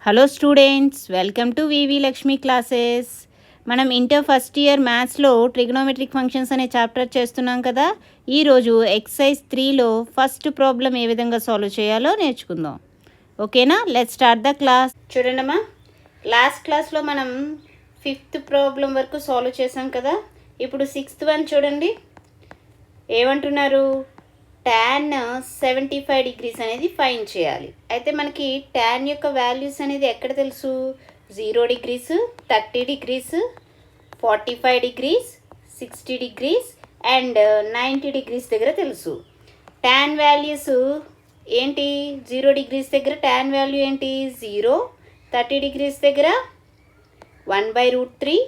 Hello students, welcome to V V Lakshmi classes. మనం inter first year మ్యాథ్స్లో trigonometric functions అనే chapter చేస్తున్నాం కదా. ఈరోజు ఎక్సర్సైజ్ 3లో ఫస్ట్ ప్రాబ్లం ఏ విధంగా సాల్వ్ చేయాలో నేర్చుకుందాం. ఓకేనా? Let's start the class. చూడండమ్మా, లాస్ట్ క్లాస్లో మనం 5th ప్రాబ్లం వరకు సాల్వ్ చేసాం కదా. ఇప్పుడు 6th వన్ చూడండి. ఏమంటున్నారు? tan 75 డిగ్రీస్ అనేది ఫైండ్ చేయాలి. అయితే మనకి tan యొక్క వాల్యూస్ అనేది ఎక్కడ తెలుసు? 0 degrees, 30 degrees, 45 degrees, 60 degrees and 90 degrees దగ్గర తెలుసు. tan వాల్యూస్ ఏంటి? 0 డిగ్రీస్ దగ్గర tan వాల్యూ ఏంటి? 0. 30 డిగ్రీస్ దగ్గర 1/√3,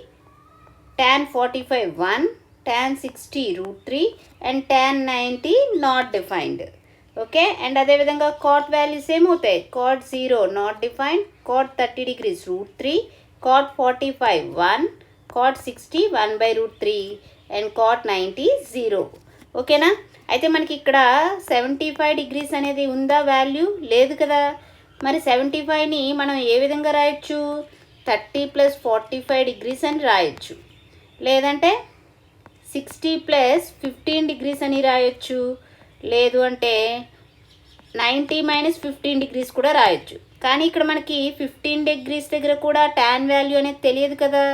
tan 45 1, tan 60 √3 and tan 90 not defined. Okay, and అదేవిధంగా కాట్ వాల్యూస్ ఏమవుతాయి? Cot 0 not defined, cot 30 degrees √3, cot 45 1, cot 60 1/√3 and cot 90 0. ఓకేనా? అయితే మనకి ఇక్కడ 75 డిగ్రీస్ అనేది ఉందా వాల్యూ? లేదు కదా. మరి 75ని మనం ఏ విధంగా రాయొచ్చు? 30 + 45 డిగ్రీస్ అని రాయొచ్చు, లేదంటే 60 + 15 డిగ్రీస్ అని రాయొచ్చు, లేదు అంటే 90 - 15 డిగ్రీస్ కూడా రాయొచ్చు. కానీ ఇక్కడ మనకి 15 డిగ్రీస్ దగ్గర కూడా tan వాల్యూ అనేది తెలియదు కదా.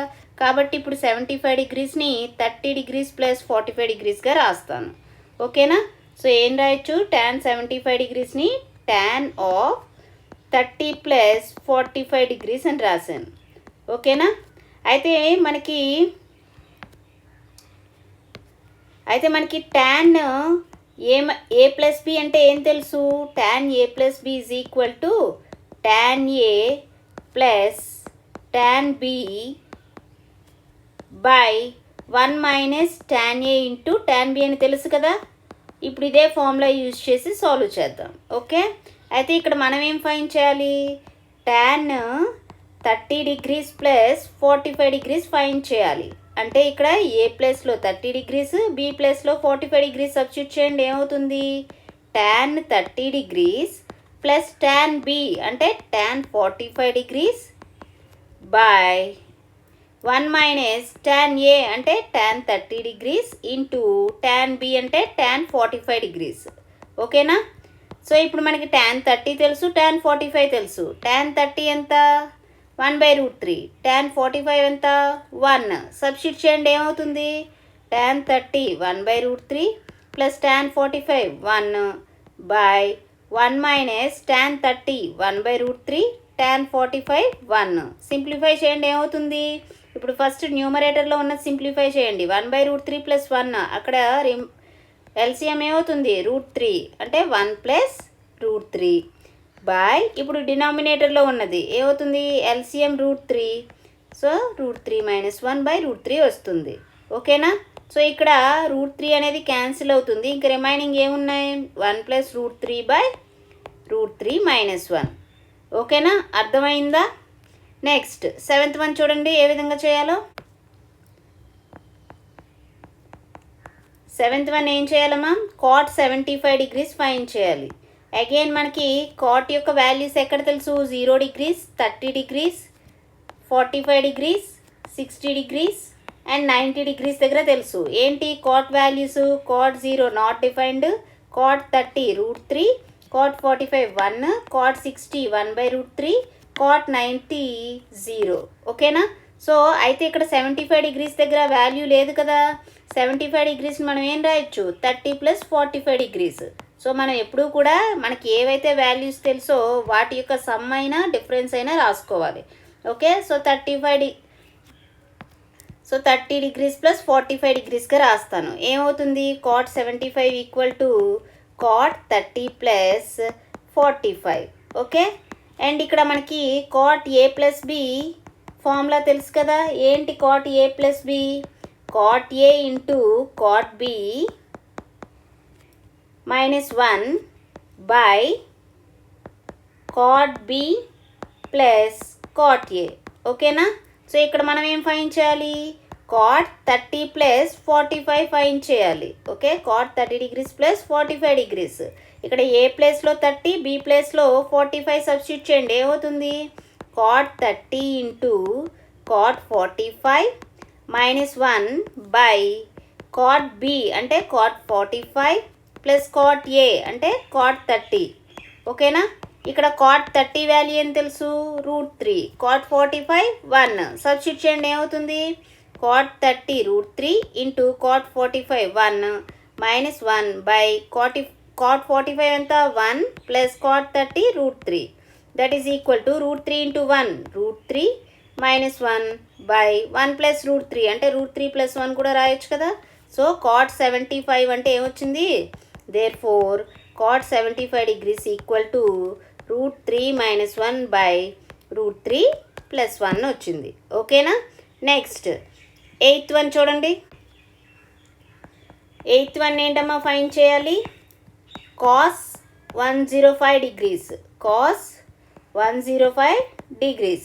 కాబట్టి ఇప్పుడు 75 డిగ్రీస్ని 30 డిగ్రీస్ + 45 డిగ్రీస్గా రాస్తాను. ఓకేనా? సో ఏం రాయొచ్చు? tan 75 డిగ్రీస్ని tan ఆఫ్ 30 + 45 డిగ్రీస్ అని రాశాను. ఓకేనా? అయితే tan a + b అంటే ఏం తెలుసు? tan a + b = tan a + tan b / 1 - tan a × tan b అని తెలుసు కదా. ఇప్పుడు ఇదే ఫార్ములా యూజ్ చేసి సాల్వ్ చేద్దాం. ఓకే, అయితే ఇక్కడ మనం ఏం ఫైండ్ చేయాలి? tan 30 డిగ్రీస్ + 45 డిగ్రీస్ ఫైండ్ చేయాలి. అంటే ఇక్కడ ఏ ప్లేస్లో 30 డిగ్రీస్, బి ప్లేస్లో 45 డిగ్రీస్ సబ్స్టిట్యూట్ చేయండి. ఏమవుతుంది? tan 30 డిగ్రీస్ + tan b అంటే tan 45 డిగ్రీస్ / 1 - tan a అంటే tan 30 డిగ్రీస్ × tan b అంటే tan 45 డిగ్రీస్. ఓకేనా? సో ఇప్పుడు మనకి tan 30 తెలుసు, tan 45 తెలుసు. tan 30 ఎంత? 1/√3. tan 45 ఎంత? 1. సబ్స్టిట్యూట్ చేయండి. ఏమవుతుంది? tan 30 1/√3 + tan 45 1 / 1 - tan 30 1/√3 tan 45 1. Simplify చేయండి. ఏమవుతుంది? ఇప్పుడు ఫస్ట్ న్యూమరేటర్లో ఉన్న సింప్లిఫై చేయండి. 1/√3 + 1, అక్కడ ఎల్సిఎం ఏమవుతుంది? √3 అంటే 1 + √3 ఇప్పుడు డినామినేటర్లో ఉన్నది ఏమవుతుంది? ఎల్సిఎం √3, సో √3 - 1/√3 వస్తుంది. ఓకేనా? సో ఇక్కడ √3 అనేది క్యాన్సిల్ అవుతుంది. ఇంకా రిమైనింగ్ ఏమున్నాయి? 1 + √3 / √3 - 1. ఓకేనా? అర్థమైందా? నెక్స్ట్ 7th వన్ చూడండి ఏ విధంగా చేయాలో. 7th వన్ ఏం చేయాలమ్మా? cot 75 డిగ్రీస్ ఫైండ్ చేయాలి. అగైన్ మనకి కాట్ యొక్క వాల్యూస్ ఎక్కడ తెలుసు? 0 degrees, 30 degrees, 45 degrees, 60 degrees and 90 degrees దగ్గర తెలుసు. ఏంటి cot values? Cot 0 not defined, cot 30 √3, cot 45 1, cot 60 1/√3, cot 90 0. ఓకేనా? సో అయితే ఇక్కడ 75 డిగ్రీస్ దగ్గర వాల్యూ లేదు కదా. 75 డిగ్రీస్ మనం ఏం రాయొచ్చు? 30 + 45 డిగ్రీస్. సో మనం ఎప్పుడూ కూడా మనకి ఏవైతే వాల్యూస్ తెలుసో వాటి యొక్క సమ్ అయినా డిఫరెన్స్ అయినా రాసుకోవాలి. ఓకే, సో 30 డిగ్రీస్ + 45 డిగ్రీస్గా రాస్తాను. ఏమవుతుంది? cot 75 = cot 30 + 45. ఓకే, అండ్ ఇక్కడ మనకి cot a + b ఫార్ములా తెలుసు కదా. ఏంటి cot a + b? cot a × cot b -1 / cot b + cot a. ఓకేనా? సో ఇక్కడ మనం ఏం ఫైండ్ చేయాలి? cot 30 + 45 ఫైండ్ చేయాలి. Okay, cot 30 degrees + 45 degrees. ఇక్కడ ఏ ప్లేస్లో 30, బి ప్లేస్లో 45 సబ్స్టిట్యూట్ చేయండి. ఏమవుతుంది? cot 30 into cot 45 minus 1 by cot B అంటే cot 45 ప్లస్ cot A అంటే cot 30. ఓకేనా? ఇక్కడ cot 30 వాల్యూ ఏం తెలుసు? √3. cot 45 1. సబ్స్టిట్యూట్ చేయండి, ఏమవుతుంది? cot 30 √3 into cot 45 1 minus 1 by cot 45 ఎంత? 1 plus cot 30 √3. That is equal to √3 into 1 √3 minus 1 by 1 plus √3 అంటే √3 ప్లస్ 1 కూడా రాయొచ్చు కదా. సో cot 75 అంటే ఏమొచ్చింది? Therefore cot 75 degrees equal to √3 minus 1 by √3 plus 1 వచ్చింది. ఓకేనా? నెక్స్ట్ 8th వన్ చూడండి. 8th వన్ ఏంటమ్మా ఫైండ్ చేయాలి? cos 105 degrees. cos 105 degrees.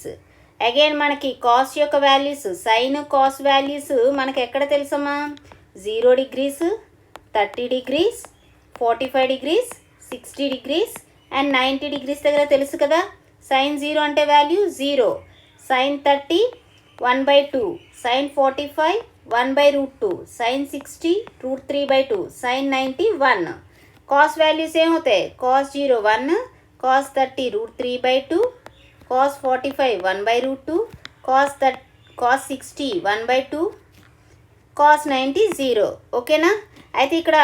Again మనకి కాస్ యొక్క వాల్యూస్, సైన్ కాస్ వాల్యూస్ మనకి ఎక్కడ తెలుసమ్మా? 0 degrees, 30 degrees, 45 degrees, 60 degrees and 90 degrees దగ్గర తెలుసు కదా. సైన్ 0 అంటే value 0, sine 30 1/2, sine 45 1/√2, sine 60 √3/2, sine 90 1. Cos values ఏమవుతాయి? Cos 0 1, cos 30 √3/2, cos 45 1/√2, cos 60 1/2, cos 90 0. ఓకేనా? అయితే ఇక్కడ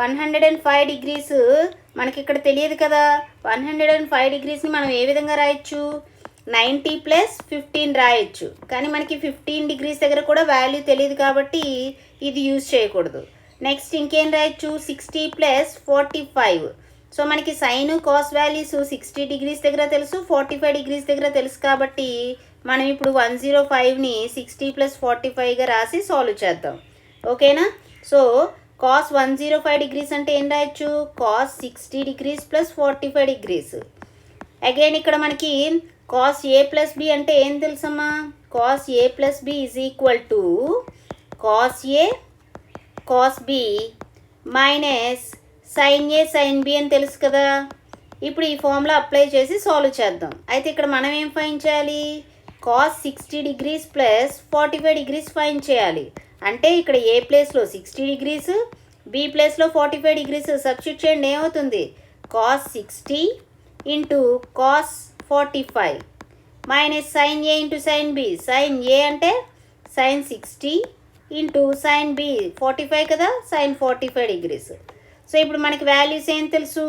105 degrees మనకి ఇక్కడ తెలియదు కదా. 105 degreesని మనం ఏ విధంగా రాయొచ్చు? 90 ప్లస్ 15 రాయొచ్చు. కానీ మనకి 15 degrees దగ్గర కూడా వాల్యూ తెలియదు కాబట్టి ఇది యూజ్ చేయకూడదు. నెక్స్ట్ ఇంకేం రాయొచ్చు? 60 ప్లస్ 45. సో మనకి సైన్ కాస్ వాల్యూస్ 60 degrees దగ్గర తెలుసు, 45 degrees దగ్గర తెలుసు కాబట్టి మనం ఇప్పుడు 105ని 60 ప్లస్ 45గా రాసి సాల్వ్ చేద్దాం. ఓకేనా? సో cos 105 degrees అంటే ఏం రాయొచ్చు? cos 60 degrees plus 45 degrees. Again ఇక్కడ మనకి cos a ప్లస్ b అంటే ఏం తెలుసమ్మా? cos a plus b is equal to cos a cos b minus sin a sin b అని తెలుసు కదా. ఇప్పుడు ఈ ఫార్ములా అప్లై చేసి సాల్వ్ చేద్దాం. అయితే ఇక్కడ మనం ఏం ఫైండ్ చేయాలి? cos 60 degrees plus 45 degrees find చేయాలి. అంటే ఇక్కడ ఏ ప్లేస్లో 60 degrees, బి ప్లేస్లో 45 degrees సబ్స్టిట్యూట్ చేయండి, ఏమవుతుంది? cos 60 into cos 45 minus sin a into sin b. sin a అంటే sin 60 ఇంటూ sin b 45 కదా, sin 45 degrees. సో ఇప్పుడు మనకి వాల్యూస్ ఏం తెలుసు?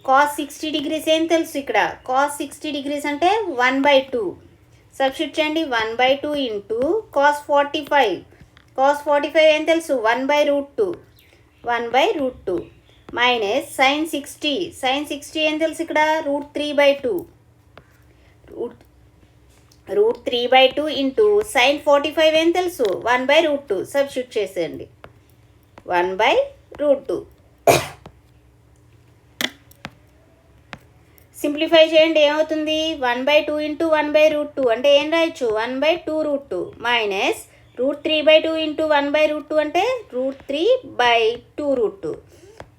cos 60 degrees ఏం తెలుసు? ఇక్కడ cos 60 degrees అంటే 1/2. సబ్స్టిట్యూట్ చేయండి, 1/2 ఇంటూ cos 45. cos 45 ఏం తెలుసు? 1/√2. 1/√2 మైనస్ sin 60. sin 60 ఏం తెలుసు? ఇక్కడ √3/2. √3/2 ఇంటూ sin 45 ఏం తెలుసు? 1/√2. సబ్స్టిట్యూట్ చేసేయండి, 1/√2. సింప్లిఫై చేయండి, ఏమవుతుంది? 1/2 ఇంటూ 1/√2 అంటే ఏం రాయొచ్చు? 1/2√2 మైనస్ √3/2 ఇంటూ 1/√2 అంటే √3/2√2.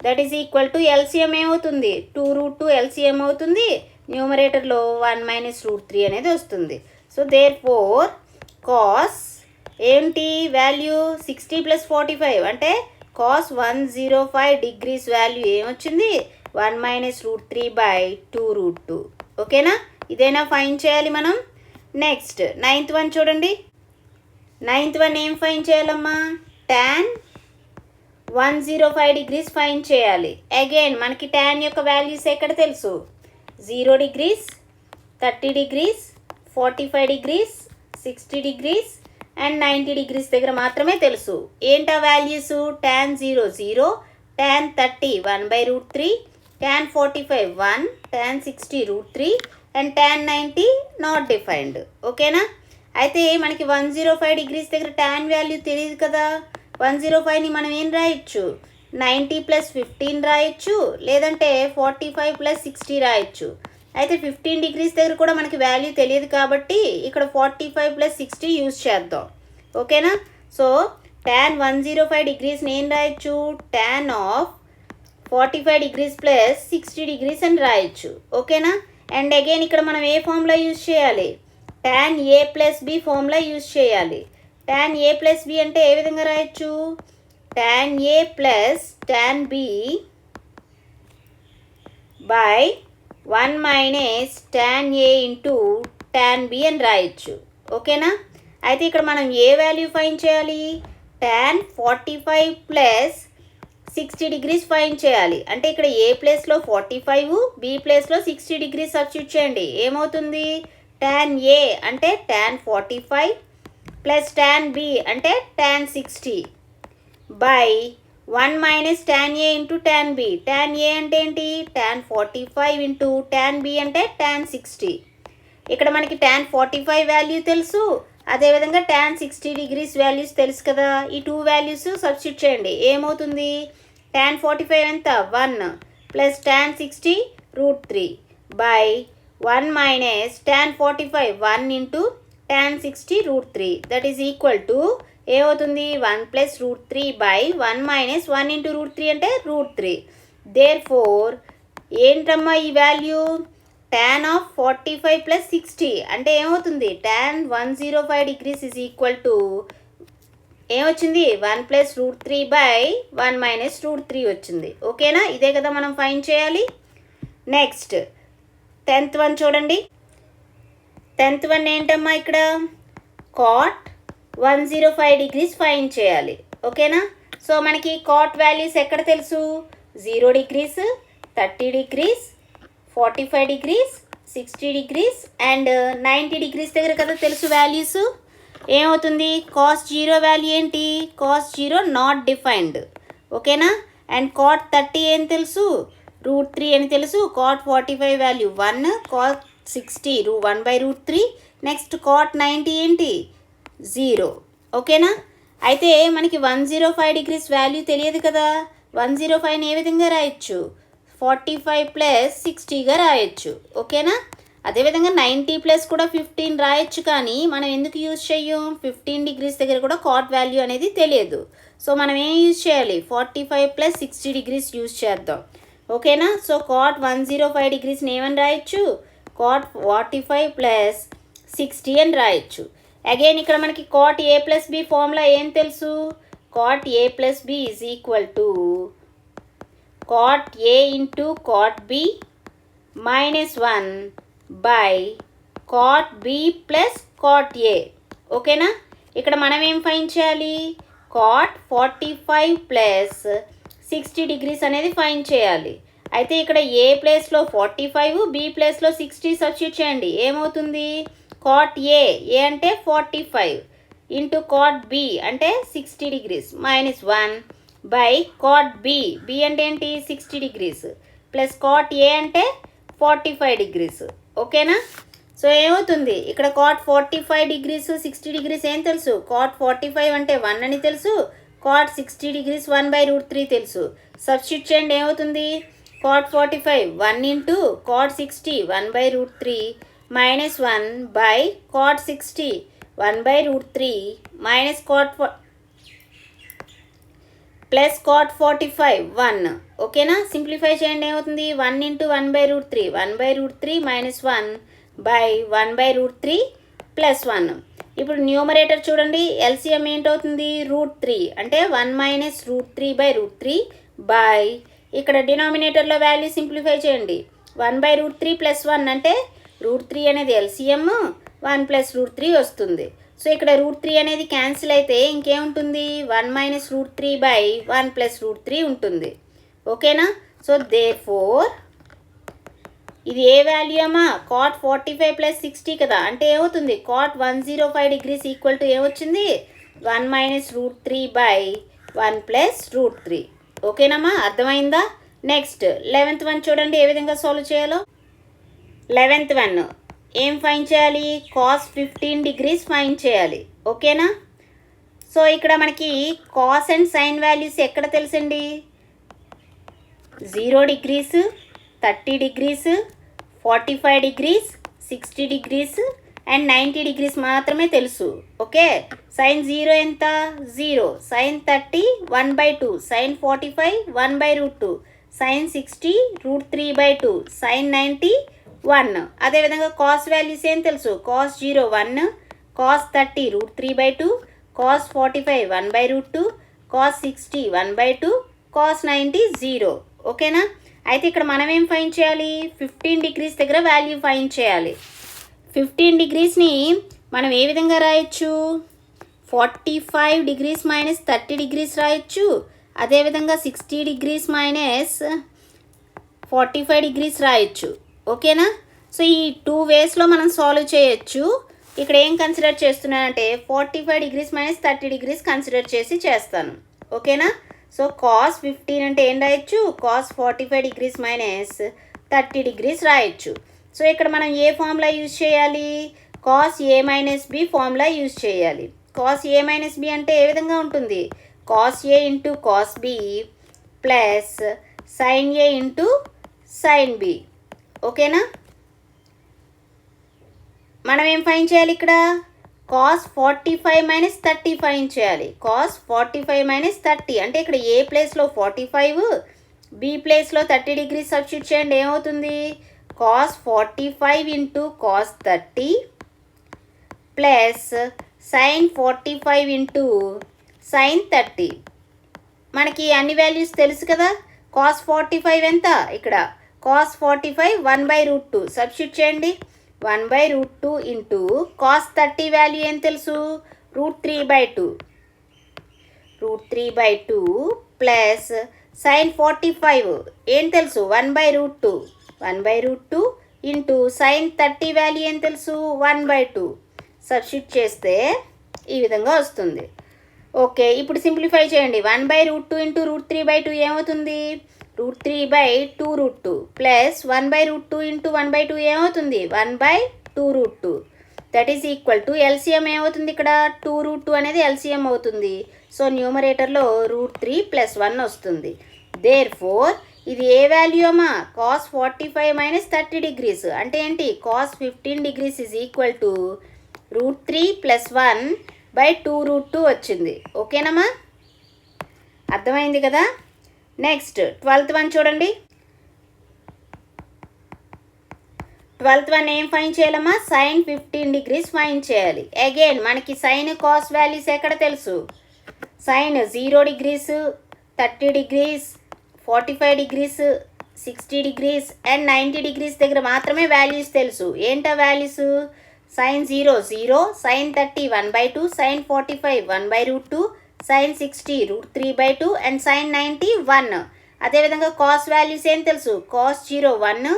That is equal to LCM ఏమవుతుంది? 2√2 ఎల్సిఎం అవుతుంది. న్యూమరేటర్లో 1 మైనస్ √3 అనేది వస్తుంది. సో దేర్ ఫోర్ కాస్ ఏంటి వాల్యూ? 60 ప్లస్ 45 అంటే కాస్ 105 degrees వాల్యూ ఏమొచ్చింది? 1 మైనస్ √3/2√2. ఓకేనా? ఇదేనా ఫైన్ చేయాలి మనం. నెక్స్ట్ 9th వన్ చూడండి. 9th వన్ ఏం ఫైన్ చేయాలమ్మా? tan 105 degrees ఫైన్ చేయాలి. అగైన్ మనకి tan యొక్క వాల్యూస్ ఎక్కడ తెలుసు? 0 degrees, 30 degrees, 45 degrees, 60 degrees and 90 degrees దగ్గర మాత్రమే తెలుసు. ఏంటా values? tan 0 0, tan 30 1/√3, tan 45 1, tan 60 √3 and tan 90 not defined. ఓకేనా? అయితే మనకి 105 degrees దగ్గర tan వాల్యూ తెలియదు కదా. 105ని మనం ఏం రాయొచ్చు? 90 ప్లస్ 15 రాయొచ్చు, లేదంటే 45 ప్లస్ 60 రాయొచ్చు. అయితే 15 degrees దగ్గర కూడా మనకి వాల్యూ తెలియదు కాబట్టి ఇక్కడ 45 ప్లస్ 60 యూజ్ చేద్దాం. ఓకేనా? సో tan 105 degrees నేను రాయొచ్చు tan of 45 degrees plus 60 degrees అని రాయొచ్చు. ఓకేనా? అండ్ అగైన్ ఇక్కడ మనం ఏ ఫార్ములా యూజ్ చేయాలి, tan a plus b formula use చేయాలి. tan a ప్లస్ బి అంటే ఏ విధంగా రాయొచ్చు, tan a plus tan b by 1 minus tan a into tan b అని రాయొచ్చు. ఓకేనా. అయితే ఇక్కడ మనం ఏ వాల్యూ ఫైండ్ చేయాలి, tan 45 ప్లస్ 60 డిగ్రీస్ ఫైండ్ చేయాలి. అంటే ఇక్కడ ఏ ప్లేస్లో 45, బి ప్లేస్లో 60 డిగ్రీస్ సబ్స్టిట్యూట్ చేయండి. ఏమవుతుంది, tan a అంటే tan 45 ప్లస్ tan b అంటే tan 60 by 1 minus tan a into tan b. tan a అంటే ఏంటి, tan 45 ఇంటూ tan b అంటే tan 60. ఇక్కడ మనకి tan 45 వాల్యూ తెలుసు, అదేవిధంగా tan 60 డిగ్రీస్ వాల్యూస్ తెలుసు కదా. ఈ టూ వాల్యూస్ సబ్స్టిట్యూట్ చేయండి. ఏమవుతుంది, tan 45 ఎంత 1 plus tan 60 √3 by 1 minus tan 45 1 into tan 60 √3 that is equal to ఏమవుతుంది 1 ప్లస్ √3 బై 1 మైనస్ 1 ఇంటూ √3 అంటే √3. దేర్ ఫోర్ ఏంటమ్మా ఈ వాల్యూ, tan ఆఫ్ 45 ప్లస్ 60 అంటే ఏమవుతుంది tan 105 degrees is equal to ఏమొచ్చింది 1 ప్లస్ √3 బై 1 మైనస్ √3 వచ్చింది. ఓకేనా, ఇదే కదా మనం ఫైండ్ చేయాలి. నెక్స్ట్ 10th వన్ చూడండి. 10th వన్ ఏంటమ్మా, ఇక్కడ cot 105 డిగ్రీస్ ఫైండ్ చేయాలి. ఓకేనా. సో మనకి కాట్ వాల్యూస్ ఎక్కడ తెలుసు, 0 degrees, 30 degrees, 45 degrees, 60 degrees and 90 degrees దగ్గర కదా తెలుసు వాల్యూస్. ఏమవుతుంది, cos 0 వాల్యూ ఏంటి, cos 0 నాట్ డిఫైన్డ్. ఓకేనా. అండ్ cot 30 ఏం తెలుసు, √3 అని తెలుసు. cot 45 value 1, cot 60 1/√3. Next cot 90 ఏంటి 0. ఓకేనా. అయితే మనకి 105 డిగ్రీస్ వాల్యూ తెలియదు కదా. 105ని ఏ విధంగా రాయొచ్చు, 45 ప్లస్ 60గా రాయొచ్చు. ఓకేనా. అదేవిధంగా 90 ప్లస్ కూడా 15 రాయొచ్చు, కానీ మనం ఎందుకు యూజ్ చెయ్యం, 15 డిగ్రీస్ దగ్గర కూడా కాట్ వాల్యూ అనేది తెలియదు. సో మనం ఏం యూజ్ చేయాలి, 45 ప్లస్ 60 డిగ్రీస్ యూజ్ చేద్దాం. ఓకేనా. సో cot 105 డిగ్రీస్ని ఏమని రాయొచ్చు, cot 45 ప్లస్ 60 అని రాయొచ్చు. అగైన్ ఇక్కడ మనకి cot a plus b formula ఏం తెలుసు, cot a plus b is equal to cot a into cot b minus 1 by cot b plus cot a. ఓకేనా. ఇక్కడ మనం ఏం ఫైండ్ చేయాలి, cot 45 ప్లస్ 60 డిగ్రీస్ అనేది ఫైండ్ చేయాలి. అయితే ఇక్కడ ఏ ప్లేస్లో 45, బి ప్లేస్లో 60 సబ్స్టిట్యూట్ చేయండి. ఏమవుతుంది, cot a అంటే 45 ఇంటూ cot b అంటే 60 degrees minus 1 by cot b అంటే ఏంటి 60 డిగ్రీస్ ప్లస్ cot a అంటే 45 డిగ్రీస్. ఓకేనా. సో ఏమవుతుంది, ఇక్కడ cot 45 డిగ్రీస్ 60 డిగ్రీస్ ఏం తెలుసు, cot 45 అంటే 1 అని తెలుసు, cot 60 డిగ్రీస్ 1/√3 తెలుసు. సబ్స్టిట్యూట్ చేయండి. ఏమవుతుంది, cot 45 1 into cot 60 1/√3 minus 1 by cot 60 1/√3 minus plus cot 45 1. ఓకేనా. సింప్లిఫై చేయండి. ఏమవుతుంది, 1 ఇంటూ 1/√3 1/√3 మైనస్ 1 బై 1/√3 ప్లస్ 1. ఇప్పుడు న్యూమరేటర్ చూడండి, ఎల్సిఎం ఏంటవుతుంది, √3 అంటే 1 మైనస్ √3/√3 బై ఇక్కడ డినామినేటర్లో వాల్యూ సింప్లిఫై చేయండి. 1/√3 ప్లస్ 1 అంటే √3 అనేది ఎల్సిఎం, 1 ప్లస్ √3 వస్తుంది. సో ఇక్కడ √3 అనేది క్యాన్సిల్ అయితే ఇంకేముంటుంది, 1 మైనస్ √3 బై 1 ప్లస్ √3 ఉంటుంది. ఓకేనా. సో దేర్ ఫోర్ ఇది ఏ వాల్యూ అమ్మా, cot 45 ప్లస్ 60 కదా. అంటే ఏమవుతుంది, cot 105 డిగ్రీస్ ఈక్వల్ టు ఏమొచ్చింది, 1 మైనస్ √3 బై 1 ప్లస్ √3. ఓకేనమ్మా, అర్థమైందా. నెక్స్ట్ 11th వన్ చూడండి ఏ విధంగా సాల్వ్ చేయాలో. 11th వన్ ఏం ఫైండ్ చేయాలి, cos 15 డిగ్రీస్ ఫైండ్ చేయాలి. ఓకేనా. సో ఇక్కడ మనకి కాస్ అండ్ సైన్ వాల్యూస్ ఎక్కడ తెలుసండి, 0 degrees, 30 degrees, 45 degrees, 60 degrees and 90 degrees మాత్రమే తెలుసు. ఓకే. సైన్ 0 ఎంత 0, సైన్ 30 1/2, సైన్ 45 1/√2, సైన్ 60 √3/2, సైన్ 90 1. అదేవిధంగా కాస్ వాల్యూస్ ఏం తెలుసు, cos 0 1, cos 30 √3/2, cos 45 1/2, cos 60 1/2, cos 90 0. ఓకేనా? అయితే ఇక్కడ మనం ఏం ఫైన్ చేయాలి, 15 డిగ్రీస్ దగ్గర వాల్యూ ఫైన్ చేయాలి. 15 డిగ్రీస్ని మనం ఏ విధంగా రాయొచ్చు, 45 డిగ్రీస్ మైనస్ 30 డిగ్రీస్ రాయొచ్చు. అదేవిధంగా 60 డిగ్రీస్ మైనస్ 45 డిగ్రీస్ రాయొచ్చు. ఓకేనా? సో ఈ 2 వేస్లో మనం సాల్వ్ చేయొచ్చు. ఇక్కడ ఏం కన్సిడర్ చేస్తున్నానంటే 45 డిగ్రీస్ మైనస్ 30 డిగ్రీస్ కన్సిడర్ చేసి చేస్తాను. ఓకేనా? సో కాస్ 15 అంటే ఏం రాయొచ్చు, కాస్ 45 డిగ్రీస్ మైనస్ 30 డిగ్రీస్ రాయొచ్చు. సో ఇక్కడ మనం ఏ ఫార్ములా యూజ్ చేయాలి, cos a minus b formula use చేయాలి. కాస్ ఏ మైనస్ బి అంటే ఏ విధంగా ఉంటుంది, cos a into cos b plus sine a into sine b. ఓకేనా? మనం ఏం ఫైన్ చేయాలి ఇక్కడ, కాస్ 45 మైనస్ 30 ఫైన్ చేయాలి. కాస్ 45 మైనస్ 30 అంటే ఇక్కడ ఏ ప్లేస్లో 45, బి ప్లేస్లో 30 డిగ్రీస్ సబ్స్టిట్యూట్ చేయండి. ఏమవుతుంది, cos 45 into cos 30 plus sign 45 into sine 30. మనకి అన్ని వాల్యూస్ తెలుసు కదా. కాస్ 45 ఎంత, ఇక్కడ కాస్ 45 1/√2 సబ్స్టిట్యూట్ చేయండి. 1/√2 ఇంటూ కాస్ 30 వాల్యూ ఏం తెలుసు, √3/2 ప్లస్ సైన్ 45 ఏం తెలుసు 1/√2 ఇంటూ సైన్ 30 వాల్యూ ఏం తెలుసు 1/2 సబ్స్టిట్యూట్ చేస్తే ఈ విధంగా వస్తుంది. ఓకే, ఇప్పుడు సింప్లిఫై చేయండి. 1/√2 ఇంటూ √3/2 ఏమవుతుంది, √3/2√2 ప్లస్ 1/√2 ఇంటూ 1/2 ఏమవుతుంది 1/2√2. That is equal to LCM ఏమవుతుంది, ఇక్కడ 2√2 అనేది ఎల్సిఎం అవుతుంది. సో న్యూమరేటర్లో √3 + 1 వస్తుంది. దేర్ఫోర్ ఇది ఏ వాల్యూ అమ్మా, కాస్ 45 మైనస్ 30 డిగ్రీస్ అంటే ఏంటి, cos 15 degrees is equal to √3 + 1/2√2 వచ్చింది. ఓకేనమ్మా, అర్థమైంది కదా. నెక్స్ట్ 12th వన్ చూడండి. 12th వన్ ఏం ఫైన్ చేయాలమ్మా, సైన్ 15 డిగ్రీస్ ఫైన్ చేయాలి. అగైన్ మనకి సైన్ కాస్ వాల్యూస్ ఎక్కడ తెలుసు, sine 0 degrees 30 degrees 45 degrees 60 degrees and 90 degrees దగ్గర మాత్రమే వాల్యూస్ తెలుసు. ఏంటా values, sine 0 0, sine 30 1/2, sine 45 1/√2, sine 60 √3/2 and sine 90 1. అదేవిధంగా కాస్ వాల్యూస్ ఏం తెలుసు, cos 0 1,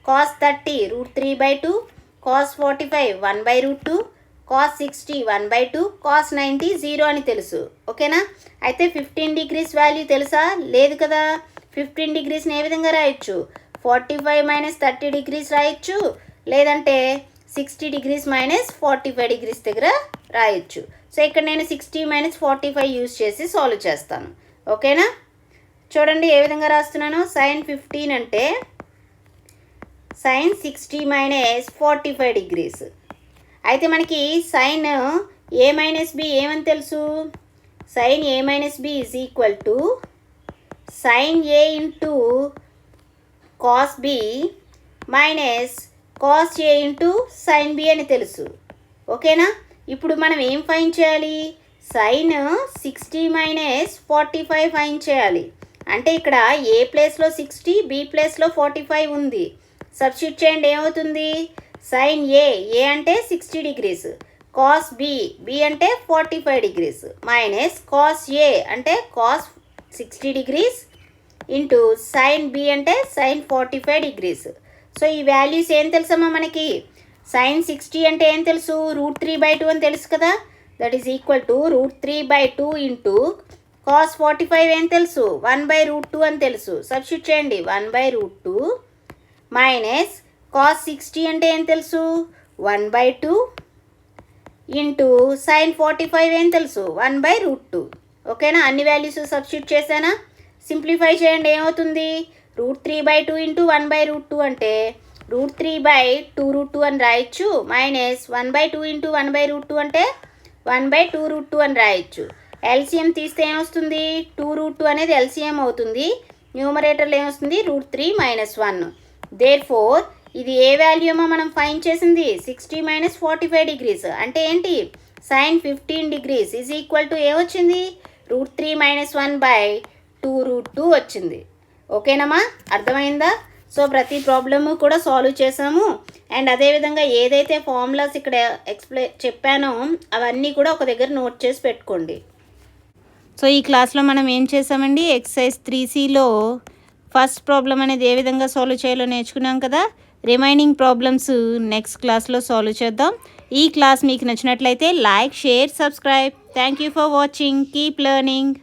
cos 30 √3/2, cos 45 1/√2, cos 60 1/2, cos 90 0 అని తెలుసు. ఓకేనా? అయితే 15 డిగ్రీస్ వాల్యూ తెలుసా, లేదు కదా. 15 డిగ్రీస్ని ఏ విధంగా రాయొచ్చు, 45 మైనస్ 30 డిగ్రీస్ రాయొచ్చు, లేదంటే 60 డిగ్రీస్ మైనస్ 45 డిగ్రీస్ దగ్గర రాయొచ్చు. సో ఇక్కడ నేను 60 మైనస్ 45 యూజ్ చేసి సాల్వ్ చేస్తాను. ఓకేనా? చూడండి ఏ విధంగా రాస్తున్నాను, సైన్ 15 అంటే సైన్ 60 మైనస్ 45 డిగ్రీస్. అయితే మనకి సైన్ ఏ మైనస్ బి ఏమని తెలుసు, sine a minus b is equal to sine a into cos b minus cos a into sine b అని తెలుసు. ఓకేనా? ఇప్పుడు మనం ఏం ఫైన్ చేయాలి, సైన్ 60 మైనస్ 45 ఫైన్ చేయాలి. అంటే ఇక్కడ ఏ ప్లేస్లో 60, బి ప్లేస్లో 45 ఉంది. సబ్స్టిట్యూట్ చేయండి, ఏమవుతుంది, సైన్ ఏ అంటే 60 డిగ్రీస్, కాస్ బి అంటే 45 డిగ్రీస్ మైనస్ కాస్ ఏ అంటే cos 60 degrees into sine b అంటే సైన్ 45 డిగ్రీస్. సో ఈ వాల్యూస్ ఏం తెలుసమ్మా మనకి, సైన్ 60 అంటే ఏం తెలుసు, √3/2 అని తెలుసు కదా. That is equal to √3/2 into cos 45 ఏం తెలుసు 1/√2 అని తెలుసు. సబ్స్టిట్యూట్ చేయండి, 1/√2 మైనస్ కాస్ 60 అంటే ఏం తెలుసు 1/2 ఇంటూ సైన్ 45 ఏం తెలుసు 1/√2. ఓకేనా? అన్ని వాల్యూస్ సబ్స్టిట్యూట్ చేశానా. సింప్లిఫై చేయండి, ఏమవుతుంది, √3/2 ఇంటూ 1/√2 అంటే √3/2√2 అని రాయొచ్చు, మైనస్ 1/2 ఇంటూ 1/√2 అంటే 1/2√2 అని రాయొచ్చు. ఎల్సిఎం తీస్తే ఏమొస్తుంది, 2√2 అనేది ఎల్సిఎం అవుతుంది. న్యూమరేటర్లో ఏమొస్తుంది, √3 - 1. దేర్ఫోర్ ఇది ఏ వాల్యూమో మనం ఫైండ్ చేసింది 60 మైనస్ 45 డిగ్రీస్ అంటే ఏంటి sine 15 degrees is equal to ఏమొచ్చింది √3 మైనస్ 1/2√2 వచ్చింది. ఓకేనమ్మా, అర్థమైందా? సో ప్రతి ప్రాబ్లము కూడా సాల్వ్ చేసాము. అండ్ అదేవిధంగా ఏదైతే ఫార్ములాస్ ఇక్కడ చెప్పానో అవన్నీ కూడా ఒక దగ్గర నోట్ చేసి పెట్టుకోండి. సో ఈ క్లాస్లో మనం ఏం చేసామండి, ఎక్సర్సైజ్ 3Cలో ఫస్ట్ ప్రాబ్లం అనేది ఏ విధంగా సాల్వ్ చేయాలో నేర్చుకున్నాం కదా. రిమైనింగ్ ప్రాబ్లమ్స్ నెక్స్ట్ క్లాస్లో సాల్వ్ చేద్దాం. ఈ క్లాస్ మీకు నచ్చినట్లయితే like, share, subscribe. Thank you for watching. Keep learning.